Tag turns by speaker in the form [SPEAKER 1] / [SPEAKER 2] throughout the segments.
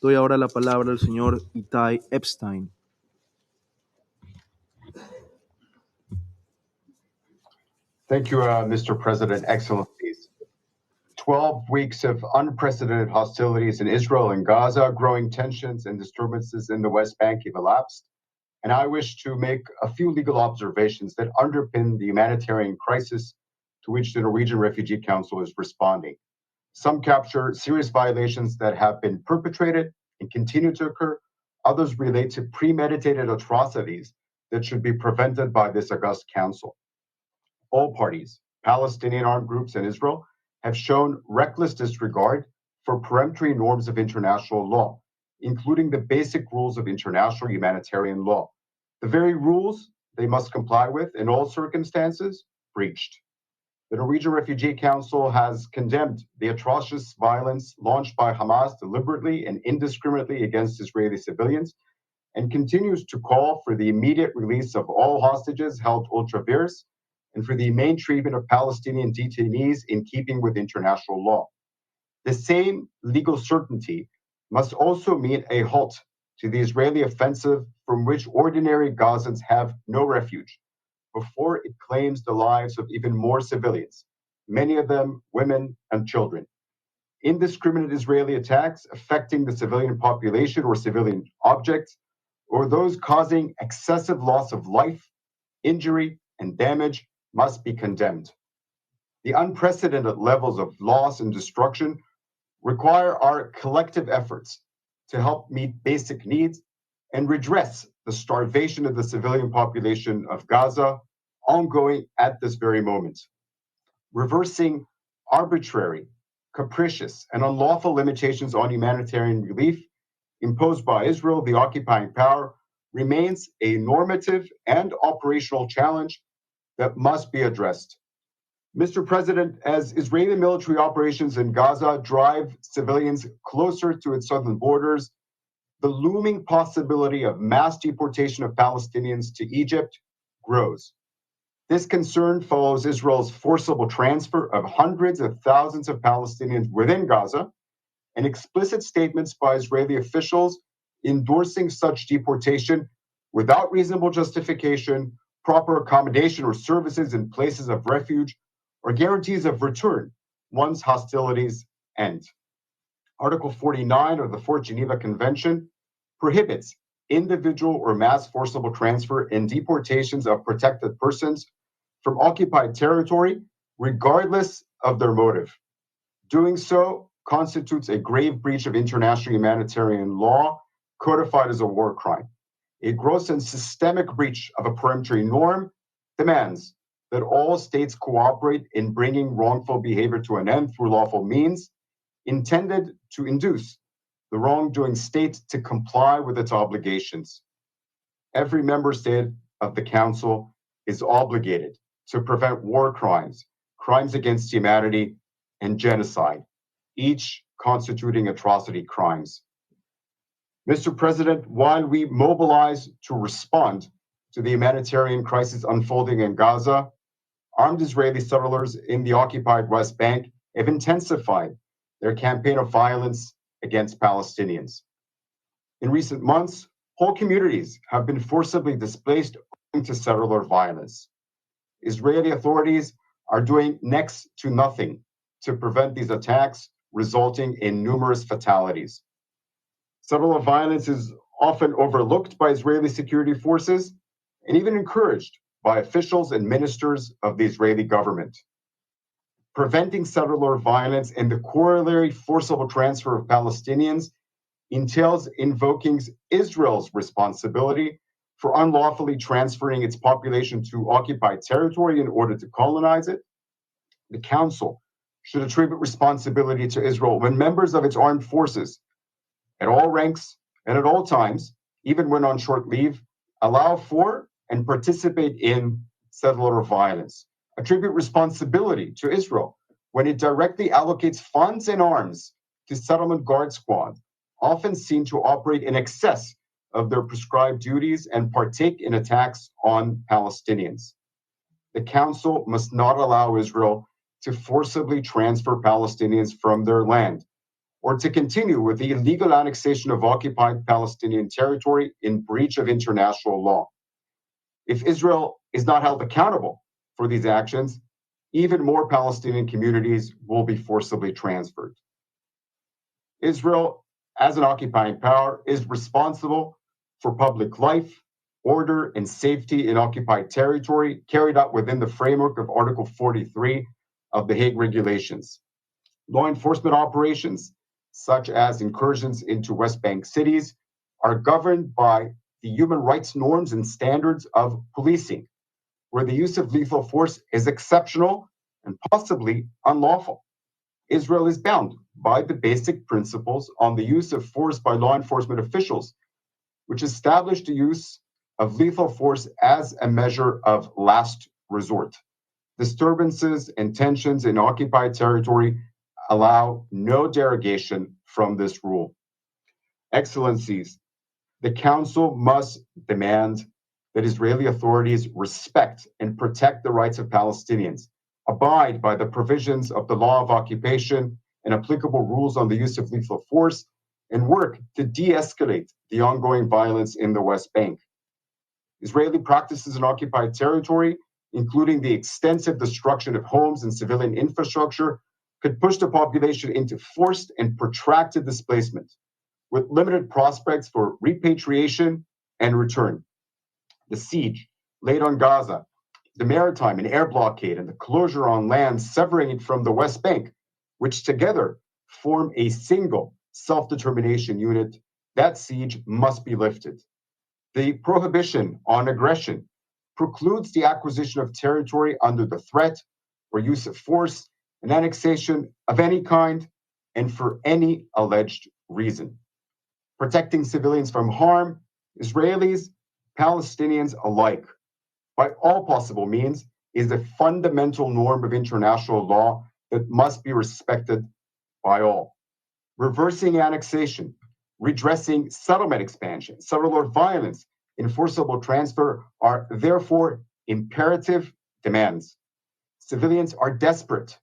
[SPEAKER 1] Doy ahora la palabra al señor Itai Epstein.
[SPEAKER 2] Thank you, Mr. President. Excellencies. 12 weeks of unprecedented hostilities in Israel and Gaza, growing tensions and disturbances in the West Bank have elapsed. And I wish to make a few legal observations that underpin the humanitarian crisis to which the Norwegian Refugee Council is responding. Some capture serious violations that have been perpetrated and continue to occur. Others relate to premeditated atrocities that should be prevented by this august council. All parties, Palestinian armed groups and Israel, have shown reckless disregard for peremptory norms of international law, including the basic rules of international humanitarian law. The very rules they must comply with in all circumstances, breached. The Norwegian Refugee Council has condemned the atrocious violence launched by Hamas deliberately and indiscriminately against Israeli civilians and continues to call for the immediate release of all hostages held ultra vires and for the humane treatment of Palestinian detainees in keeping with international law. The same legal certainty must also mean a halt to the Israeli offensive from which ordinary Gazans have no refuge before it claims the lives of even more civilians, many of them women and children. Indiscriminate Israeli attacks affecting the civilian population or civilian objects, or those causing excessive loss of life, injury, and damage must be condemned. The unprecedented levels of loss and destruction require our collective efforts to help meet basic needs and redress the starvation of the civilian population of Gaza, ongoing at this very moment. Reversing arbitrary, capricious, and unlawful limitations on humanitarian relief imposed by Israel, the occupying power, remains a normative and operational challenge that must be addressed. Mr. President, as Israeli military operations in Gaza drive civilians closer to its southern borders, the looming possibility of mass deportation of Palestinians to Egypt grows. This concern follows Israel's forcible transfer of hundreds of thousands of Palestinians within Gaza and explicit statements by Israeli officials endorsing such deportation without reasonable justification, proper accommodation or services in places of refuge, or guarantees of return once hostilities end. Article 49 of the Fourth Geneva Convention prohibits individual or mass forcible transfer and deportations of protected persons from occupied territory, regardless of their motive. Doing so constitutes a grave breach of international humanitarian law, codified as a war crime. A gross and systemic breach of a peremptory norm demands that all states cooperate in bringing wrongful behavior to an end through lawful means, intended to induce the wrongdoing state to comply with its obligations. Every member state of the Council is obligated to prevent war crimes, crimes against humanity, and genocide, each constituting atrocity crimes. Mr. President, while we mobilize to respond to the humanitarian crisis unfolding in Gaza, armed Israeli settlers in the occupied West Bank have intensified their campaign of violence against Palestinians. In recent months, whole communities have been forcibly displaced owing to settler violence. Israeli authorities are doing next to nothing to prevent these attacks, resulting in numerous fatalities. Settler violence is often overlooked by Israeli security forces and even encouraged by officials and ministers of the Israeli government. Preventing settler violence and the corollary forcible transfer of Palestinians entails invoking Israel's responsibility for unlawfully transferring its population to occupied territory in order to colonize it. The Council should attribute responsibility to Israel when members of its armed forces, at all ranks and at all times, even when on short leave, allow for and participate in settler violence. Attribute responsibility to Israel when it directly allocates funds and arms to settlement guard squads, often seen to operate in excess of their prescribed duties and partake in attacks on Palestinians. The Council must not allow Israel to forcibly transfer Palestinians from their land, or to continue with the illegal annexation of occupied Palestinian territory in breach of international law. If Israel is not held accountable for these actions, even more Palestinian communities will be forcibly transferred. Israel, as an occupying power, is responsible for public life, order, and safety in occupied territory carried out within the framework of Article 43 of the Hague Regulations. Law enforcement operations, such as incursions into West Bank cities, are governed by the human rights norms and standards of policing, where the use of lethal force is exceptional and possibly unlawful. Israel is bound by the basic principles on the use of force by law enforcement officials, which establish the use of lethal force as a measure of last resort. Disturbances and tensions in occupied territory allow no derogation from this rule. Excellencies, the Council must demand that Israeli authorities respect and protect the rights of Palestinians, abide by the provisions of the law of occupation and applicable rules on the use of lethal force, and work to de-escalate the ongoing violence in the West Bank. Israeli practices in occupied territory, including the extensive destruction of homes and civilian infrastructure, could push the population into forced and protracted displacement, with limited prospects for repatriation and return. The siege laid on Gaza, the maritime and air blockade, and the closure on land severing it from the West Bank, which together form a single self-determination unit, that siege must be lifted. The prohibition on aggression precludes the acquisition of territory under the threat or use of force and annexation of any kind and for any alleged reason. Protecting civilians from harm, Israelis, Palestinians alike, by all possible means, is a fundamental norm of international law that must be respected by all. Reversing annexation, redressing settlement expansion, settler violence, and forcible transfer are therefore imperative demands. Civilians are desperate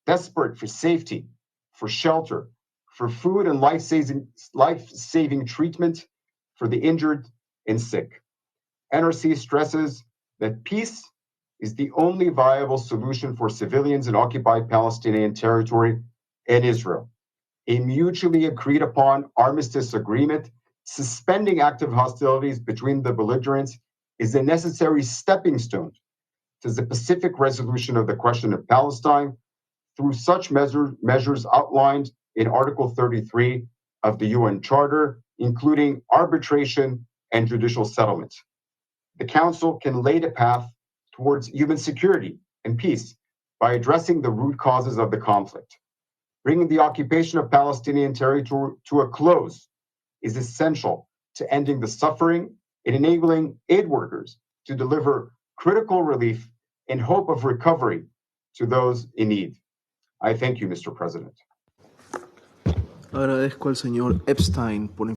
[SPEAKER 2] for safety, for shelter, for food and life-saving treatment for the injured and sick. NRC stresses that peace is the only viable solution for civilians in occupied Palestinian territory and Israel. A mutually agreed upon armistice agreement suspending active hostilities between the belligerents is a necessary stepping stone to the pacific resolution of the question of Palestine through such measures outlined in Article 33 of the UN Charter, including arbitration and judicial settlement. The Council can lay the path towards human security and peace by addressing the root causes of the conflict. Bringing the occupation of Palestinian territory to a close is essential to ending the suffering and enabling aid workers to deliver critical relief in hope of recovery to those in need. I thank you, Mr. President.
[SPEAKER 1] Agradezco al señor Epstein por